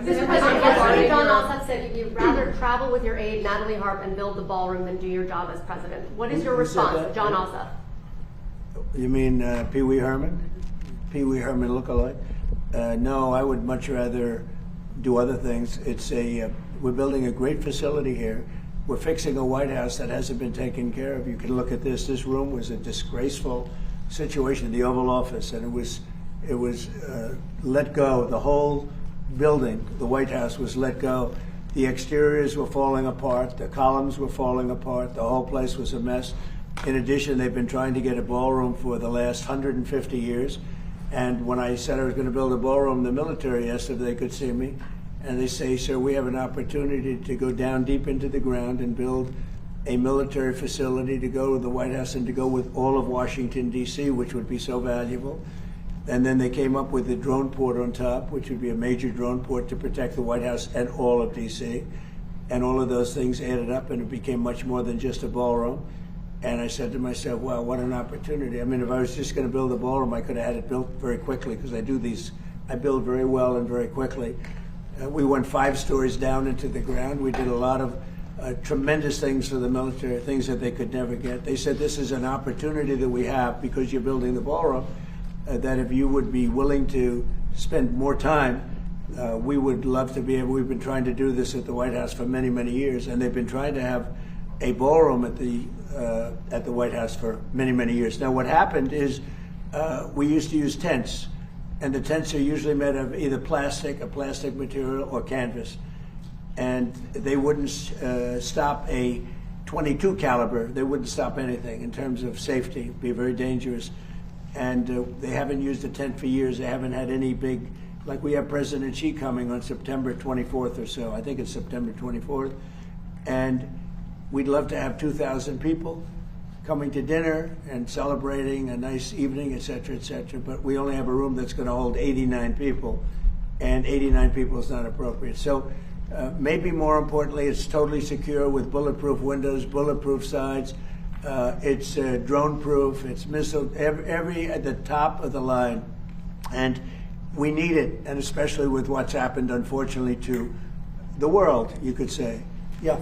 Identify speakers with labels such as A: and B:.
A: Mr. President, yesterday John Ossoff said you'd rather travel with your aide, Natalie Harp, and build the ballroom than do your job as president. What is your response, John Ossoff?
B: You mean Pee Wee Herman? Pee Wee Herman lookalike? No, I would much rather do other things. We're building a great facility here. We're fixing a White House that hasn't been taken care of. You can look at this. This room was a disgraceful situation, the Oval Office, and it was let go. The whole building, the White House, was let go. The exteriors were falling apart. The columns were falling apart. The whole place was a mess. In addition, they've been trying to get a ballroom for the last 150 years. And when I said I was going to build a ballroom, the military asked if they could see me. And they say, sir, we have an opportunity to go down deep into the ground and build a military facility to go to the White House and to go with all of Washington, D.C., which would be so valuable. And then they came up with the drone port on top, which would be a major drone port to protect the White House and all of D.C. And all of those things added up, and it became much more than just a ballroom. And I said to myself, wow, what an opportunity. I mean, if I was just going to build a ballroom, I could have had it built very quickly, because I build very well and very quickly. We went 5 stories down into the ground. We did a lot of tremendous things for the military, things that they could never get. They said, this is an opportunity that we have because you're building the ballroom, that if you would be willing to spend more time, we would love to be able. We've been trying to do this at the White House for many, many years, and they've been trying to have a ballroom at the White House for many, many years. Now, what happened is we used to use tents, and the tents are usually made of either a plastic material, or canvas. And they wouldn't stop a .22 caliber. They wouldn't stop anything in terms of safety. It'd be very dangerous. And they haven't used a tent for years. They haven't had any big, like we have President Xi coming on September 24th or so. I think it's September 24th. And we'd love to have 2,000 people coming to dinner and celebrating a nice evening, et cetera, but we only have a room that's going to hold 89 people, and 89 people is not appropriate. So maybe more importantly, it's totally secure with bulletproof windows, bulletproof sides. It's drone-proof, it's missile, every at the top of the line. And we need it, and especially with what's happened, unfortunately, to the world, you could say. Yeah.